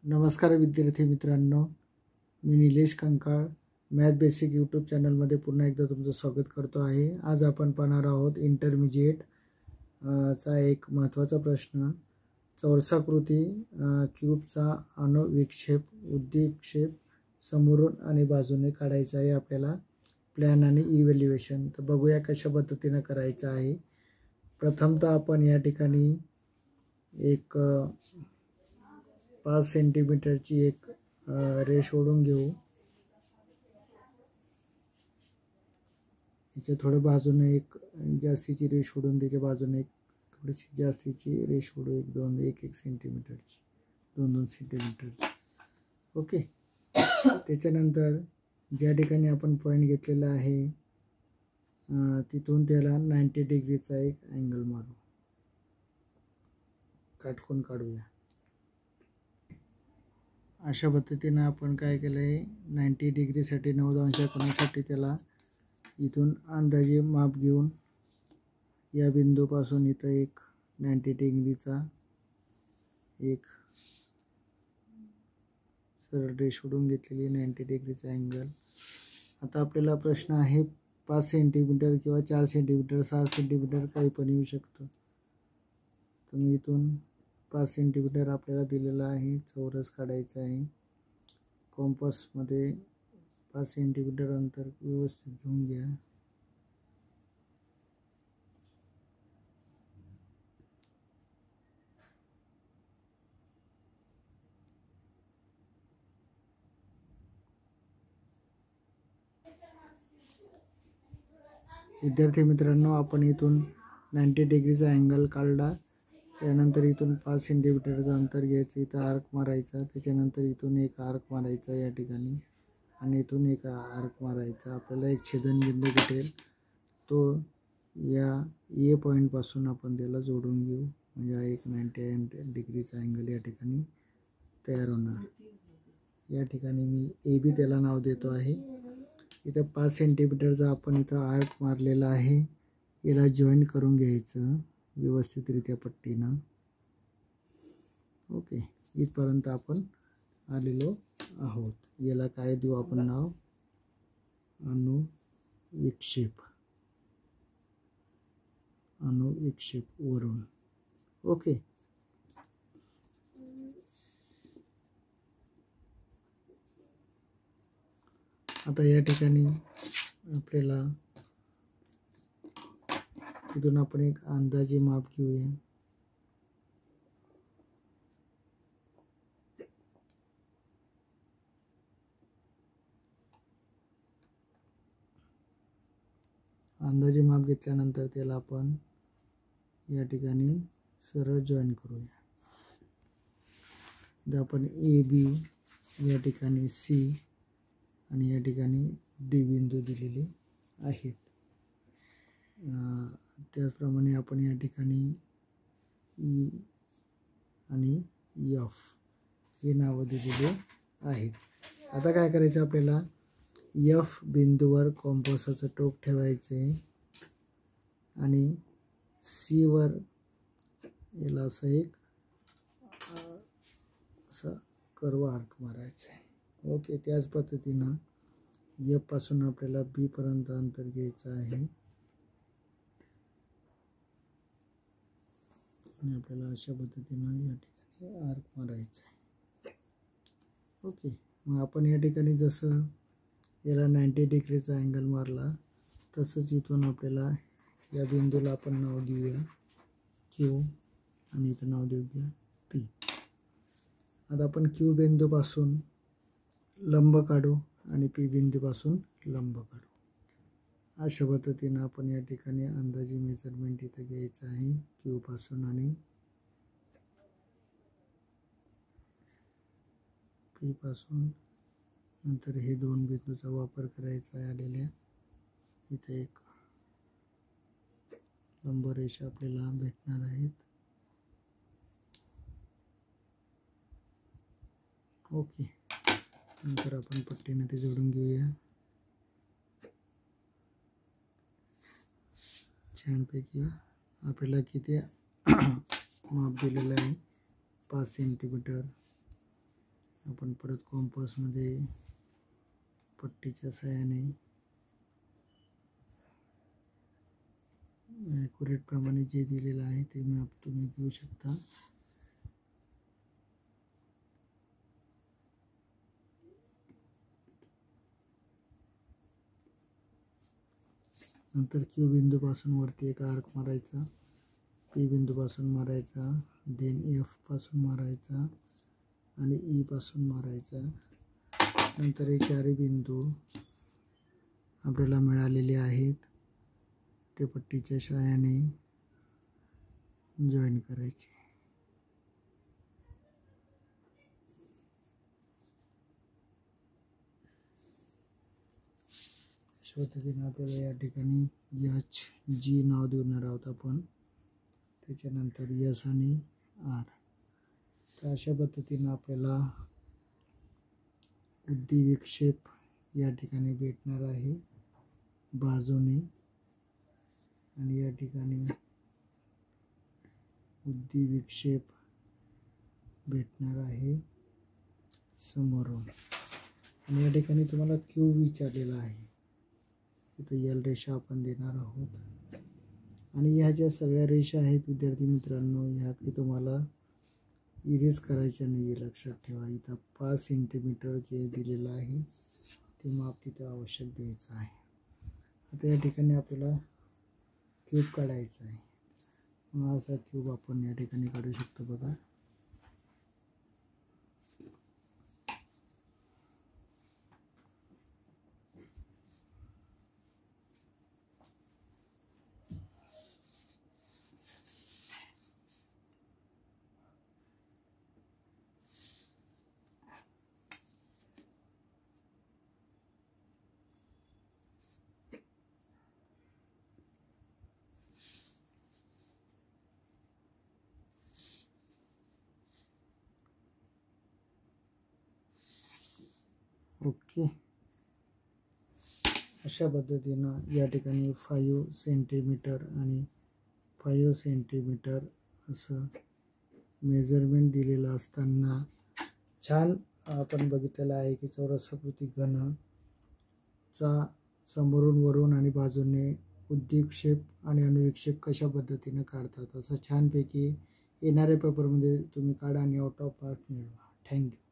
नमस्कार विद्यार्थी मित्रांनो, मी Nilesh Kankal math basic YouTube चॅनलमध्ये पुन्हा एकदा तुमचं स्वागत करतो आहे। आज आपण पाहणार आहोत इंटरमिजिएट चा एक महत्त्वाचा प्रश्न, चौरसाकृती क्यूबचा अनुविक्षेप उद्दीक्षेप समोरून आणि बाजूने काढायचा आहे आपल्याला। प्लॅन आणि इव्हॅल्युएशन तर बघूया कशा पद्धतीने करायचं आहे। प्रथमतः आपण या ठिकाणी एक 5 सेंटीमीटरची एक रेष ओढून घेऊ। याच्या थोडं बाजूने एक जास्तीची रेष ओढून त्याच्या बाजूने एक थोडीशी जास्तीची रेष ओढू, एक सेंटीमीटरची 2 सेंटीमीटरची। ओके, त्याच्यानंतर ज्या ठिकाणी आपण पॉईंट घेतलेला आहे तिथून त्याला 90 डिग्रीचा एक अँगल मारू, काटकोन काढूया। अशा पद्धतीने आपण काय केलं आहे, 90 डिग्रीसाठी 90 अंश कोणासाठी त्याला इथून अंदाजे माप घेऊन या बिंदूपासून इथं एक 90 डिग्रीचा एक सरळ रेष ओढून घेतलेली 90 डिग्रीचा अँगल। आता आपल्याला प्रश्न आहे 5 सेंटीमीटर किंवा 4 सेंटीमीटर 6 सेंटीमीटर काही पण येऊ शकतं। तर मी इथून 5 सेंटीमीटर आपल्याला दिलेला आहे, चौरस काढायचा आहे। कॉम्पासमध्ये 5 सेंटीमीटर अंतर व्यवस्थित घेऊन घ्या। विद्यार्थी मित्रांनो, आपण इथून 90 डिग्रीचा अँगल काढला, त्यानंतर इथून 5 सेंटीमीटरचं अंतर घ्यायचं, इथं आर्क मारायचा, त्याच्यानंतर इथून एक आर्क मारायचा या ठिकाणी आणि इथून एक आर्क मारायचा। आपल्याला एक छेदनबिंदू भेटेल, तो या ए पॉईंटपासून आपण त्याला जोडून घेऊ, म्हणजे एक 90 डिग्रीचा अँगल या ठिकाणी तयार होणार। या ठिकाणी मी ए बी त्याला नाव देतो आहे। इथं 5 सेंटीमीटरचा आपण इथं आर्क मारलेला आहे, याला जॉईन करून घ्यायचं व्यवस्थितरित्या पट्टीनं। ओके, इथपर्यंत आपण आलेलो आहोत। याला काय देऊ आपण नाव, अनुविक्षेप वरून। ओके, आता या ठिकाणी आपल्याला इथून आपण एक अंदाजे माप घेऊया। अंदाजे माप घेतल्यानंतर त्याला आपण या ठिकाणी सरळ जॉईन करूया। इथं आपण ए बी, या ठिकाणी सी आणि या ठिकाणी डी बिंदू दिलेले आहेत। त्याचप्रमाणे आपण या ठिकाणी ई आणि एफ हे नावं दिलेले आहेत। आता काय करायचं, आपल्याला एफ बिंदूवर कॉम्पासाचं टोक ठेवायचं आहे आणि सी वर याला असं एक असा कर्व आर्क मारायचा आहे। ओके, त्याच पद्धतीनं एफ पासून आपल्याला बी पर्यंत अंतर घ्यायचं आहे आणि आपल्याला अशा पद्धतीनं या ठिकाणी आर्क मारायचं आहे। ओके, मग आपण या ठिकाणी जसं याला 90 डिग्रीचा अँगल मारला, तसंच इथून आपल्याला या बिंदूला आपण नाव देऊया क्यू आणि इथं नाव देऊया पी। आता आपण क्यू बिंदूपासून लंब काढू आणि पी बिंदूपासून लंब काढू। अशा पद्धतीनं आपण या ठिकाणी अंदाजे मेजरमेंट इथं घ्यायचं आहे क्यू पासून आणि पी पासून। नंतर हे दोन बिंदूचा वापर करायचा आहे आलेल्या। इथे एक लंबरेषा आपल्याला भेटणार आहेत। ओके, नंतर आपण पट्टीने ते जोडून घेऊया छानपैकी। आपल्याला किती माप दिलेलं आहे, 5 सेंटीमीटर आपण परत कॉम्पसमध्ये पट्टीच्या सहाय्याने ॲक्युरेट प्रमाणे जे दिलेलं आहे ते मॅप तुम्ही घेऊ शकता. नंतर क्यू बिंदूपासून वरती एक आर्क मारायचा, पी बिंदूपासून मारायचा, देन एफ पासून मारायचा आणि ई पासून मारायचा. नंतर हे चारही बिंदू आपल्याला मिळालेले आहेत ते पट्टीच्या सहाय्याने जॉईन करायचे. अशा पद्धतीने आपल्याला या ठिकाणी HG नाव देणार आहोत आपण, त्याच्यानंतर S आणि R. तर अशा पद्धतीने आपल्याला उद्दीविक्षेप या ठिकाणी भेटणार आहे बाजूने आणि या ठिकाणी उद्दीविक्षेप भेटणार आहे समोरून. आणि या ठिकाणी तुम्हाला क्यू विचारलेला आहे, इथं L रेषा आपण देणार आहोत. आणि ह्या ज्या सगळ्या रेषा आहेत विद्यार्थी मित्रांनो, ह्या की तुम्हाला इरेज करायच्या नाही आहे, लक्षात ठेवा. इथं 5 सेंटीमीटर जे दिलेलं आहे ते माप तिथं आवश्यक द्यायचं आहे. आता या ठिकाणी आपल्याला क्यूब काढायचा आहे. मग असा क्यूब आपण या ठिकाणी काढू शकतो बघा. ओके, अशा पद्धतीनं या ठिकाणी 5 सेंटीमीटर आणि 5 सेंटीमीटर असं मेजरमेंट दिलेलं असताना छान आपण बघितलेलं आहे की चौरसाकृती घनचा समोरून वरून आणि बाजूने उद्दीक्षेप आणि अनुविक्षेप कशा पद्धतीनं काढतात, असं छानपैकी येणाऱ्या पेपरमध्ये तुम्ही काढा आणि आउट ऑफ मार्क मिळवा. थँक्यू.